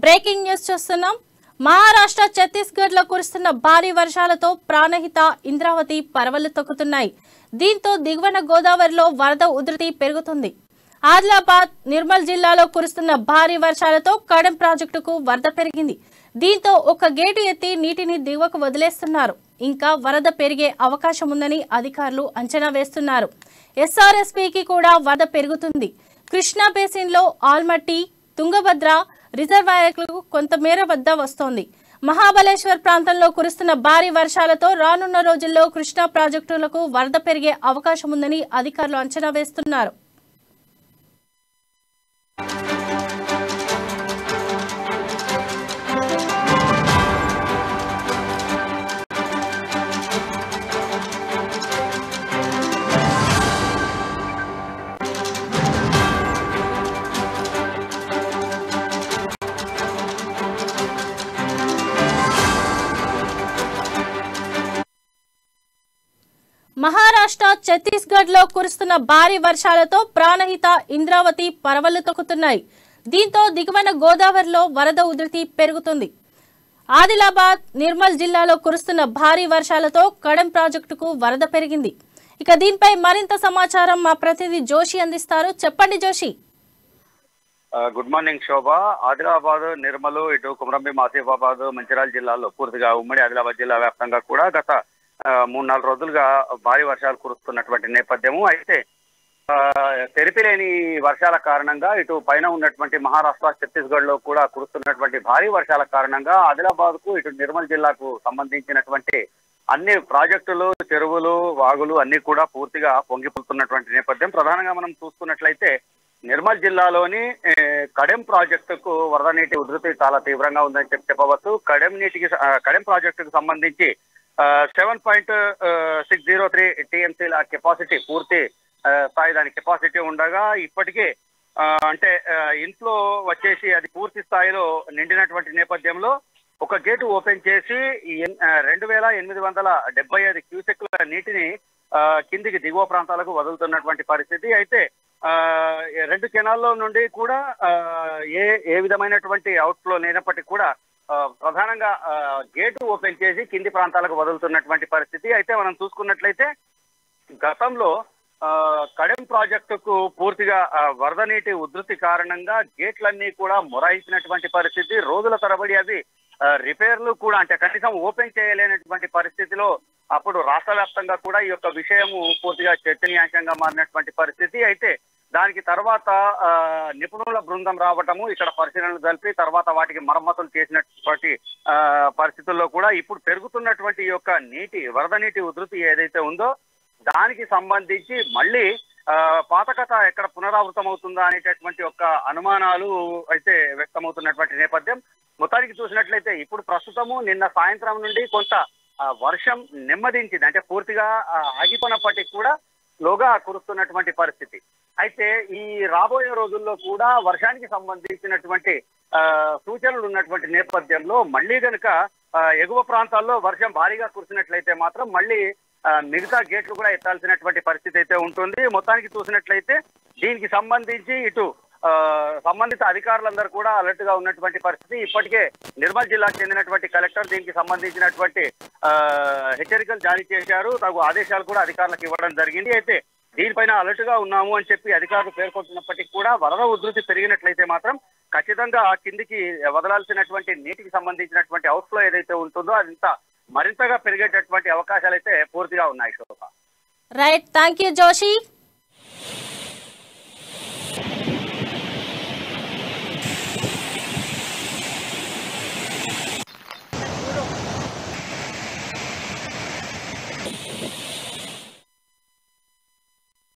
Breaking news చూస్తున్నాం. మహారాష్ట్ర ఛత్తీస్గఢ్ లో కురుస్తున్న భారీ వర్షాలతో ప్రాణహిత ఇంద్రావతి పరవళ్లు తొక్కుతున్నాయి. దీంతో దిగువన గోదావరిలో వరద ఉధృతి పెరుగుతుంది. ఆదిలాబాద్, నిర్మల్ జిల్లాలో కురుస్తున్న భారీ వర్షాలతో కడెం ప్రాజెక్టుకు వరద పెరిగింది. దీంతో ఒక గేటు ఎత్తి నీటిని దిగువకు వదిలేస్తున్నారు. ఇంకా వరద పెరిగే అవకాశం ఉందని అధికారులు అంచనా వేస్తున్నారు. ఎస్ఆర్ఎస్పీకి కూడా వరద పెరుగుతుంది. కృష్ణా బేసిన్లో ఆల్మట్టి, తుంగభద్ర రిజర్వాయర్లకు కొంతమేర వద్ద వస్తోంది. మహాబలేశ్వర్ ప్రాంతంలో కురుస్తున్న భారీ వర్షాలతో రానున్న రోజుల్లో కృష్ణా ప్రాజెక్టులకు వరద పెరిగే అవకాశం ఉందని అధికారులు అంచనా వేస్తున్నారు. మహారాష్ట్ర ఛత్తీస్గఢ్ లో కురుస్తున్న భారీ వర్షాలతో ప్రాణహిత ఇంద్రావతి పరవళ్లు తొక్కుతున్నాయి. దీంతో దిగువన గోదావరిలో వరద ఉధృతి పెరుగుతుంది. ఆదిలాబాద్, నిర్మల్ జిల్లాలో కురుస్తున్న భారీ వర్షాలతో కడెం ప్రాజెక్టుకు వరద పెరిగింది. ఇక దీనిపై మరింత సమాచారం మా ప్రతినిధి జోషి అందిస్తారు. చెప్పండి జోషి. గుడ్ మార్నింగ్ శోభ. ఆదిలాబాద్, నిర్మల్, ఇటు కుమ్రంభీం, ఆసిఫాబాద్, మంచిర్యాల జిల్లాలో పూర్తిగా ఉమ్మడి ఆదిలాబాద్ జిల్లా వ్యాప్తంగా కూడా గత 3-4 రోజులుగా భారీ వర్షాలు కురుస్తున్నటువంటి నేపథ్యము. అయితే తెరిపిలేని వర్షాల కారణంగా ఇటు పైన ఉన్నటువంటి మహారాష్ట్ర, ఛత్తీస్గఢ్ లో కూడా కురుస్తున్నటువంటి భారీ వర్షాల కారణంగా ఆదిలాబాద్ కు, ఇటు నిర్మల్ జిల్లాకు సంబంధించినటువంటి అన్ని ప్రాజెక్టులు, చెరువులు, వాగులు అన్ని కూడా పూర్తిగా పొంగిపోతున్నటువంటి నేపథ్యం. ప్రధానంగా మనం చూసుకున్నట్లయితే నిర్మల్ జిల్లాలోని కడెం ప్రాజెక్టుకు వరద నీటి ఉధృతి చాలా తీవ్రంగా ఉందని చెప్పవచ్చు. కడెం ప్రాజెక్టుకు సంబంధించి 7.603 టీఎంసీల కెపాసిటీ, పూర్తి స్థాయి దాని కెపాసిటీ ఉండగా ఇప్పటికే అంటే ఇంట్లో వచ్చేసి అది పూర్తి స్థాయిలో నిండినటువంటి నేపథ్యంలో ఒక గేటు ఓపెన్ చేసి 2875 క్యూసెక్ల నీటిని కిందికి దిగువ ప్రాంతాలకు వదులుతున్నటువంటి పరిస్థితి. అయితే 2 కెనాల్లో నుండి కూడా ఏ విధమైనటువంటి అవుట్ఫ్లో లేనప్పటికీ కూడా ప్రధానంగా గేటు ఓపెన్ చేసి కింది ప్రాంతాలకు వదులుతున్నటువంటి పరిస్థితి. అయితే మనం చూసుకున్నట్లయితే గతంలో కడెం ప్రాజెక్టుకు పూర్తిగా వరద నీటి ఉధృతి కారణంగా గేట్లన్నీ కూడా మొరాయించినటువంటి పరిస్థితి. రోజుల తరబడి అది రిపేర్లు కూడా, అంటే కనీసం ఓపెన్ చేయలేనటువంటి పరిస్థితిలో అప్పుడు రాష్ట్ర వ్యాప్తంగా కూడా ఈ యొక్క విషయము పూర్తిగా చర్చనీయాంశంగా మారినటువంటి పరిస్థితి. అయితే దానికి తర్వాత నిపుణుల బృందం రావటము, ఇక్కడ పరిశీలనలు జరిపి తర్వాత వాటికి మరమ్మతులు చేసినటువంటి పరిస్థితుల్లో కూడా ఇప్పుడు పెరుగుతున్నటువంటి ఈ యొక్క వరద నీటి ఉధృతి ఏదైతే ఉందో దానికి సంబంధించి మళ్ళీ పాత కథ ఎక్కడ పునరావృతం అవుతుందా అనేటటువంటి యొక్క అనుమానాలు అయితే వ్యక్తమవుతున్నటువంటి నేపథ్యం. మొత్తానికి చూసినట్లయితే ఇప్పుడు ప్రస్తుతము నిన్న సాయంత్రం నుండి కొంత వర్షం నెమ్మదించింది, అంటే పూర్తిగా ఆగిపోయినప్పటికీ కూడా స్లోగా కురుస్తున్నటువంటి పరిస్థితి. అయితే ఈ రాబోయే రోజుల్లో కూడా వర్షానికి సంబంధించినటువంటి సూచనలు ఉన్నటువంటి నేపథ్యంలో మళ్ళీ కనుక ఎగువ ప్రాంతాల్లో వర్షం భారీగా కురిసినట్లయితే మాత్రం మళ్ళీ మిగతా గేట్లు కూడా ఎత్తాల్సినటువంటి పరిస్థితి అయితే ఉంటుంది. మొత్తానికి చూసినట్లయితే దీనికి సంబంధించి ఇటు సంబంధిత అధికారులందరూ కూడా అలర్ట్ గా ఉన్నటువంటి పరిస్థితి. ఇప్పటికే నిర్మల్ జిల్లాకు చెందినటువంటి కలెక్టర్ దీనికి సంబంధించినటువంటి హెచ్చరికలు జారీ చేశారు. తగు ఆదేశాలు కూడా అధికారులకు ఇవ్వడం జరిగింది. అయితే దీనిపైన అలర్ట్ గా ఉన్నాము అని చెప్పి అధికారులు పేర్కొంటున్నప్పటికీ కూడా వరద ఉధృతి పెరిగినట్లయితే మాత్రం ఖచ్చితంగా కిందికి వదలాల్సినటువంటి నీటికి సంబంధించినటువంటి అవుట్ఫ్లో ఏదైతే ఉంటుందో అది మరింతగా పెరిగేటటువంటి అవకాశాలు అయితే పూర్తిగా ఉన్నాయి Shobha. Right, thank you Joshi.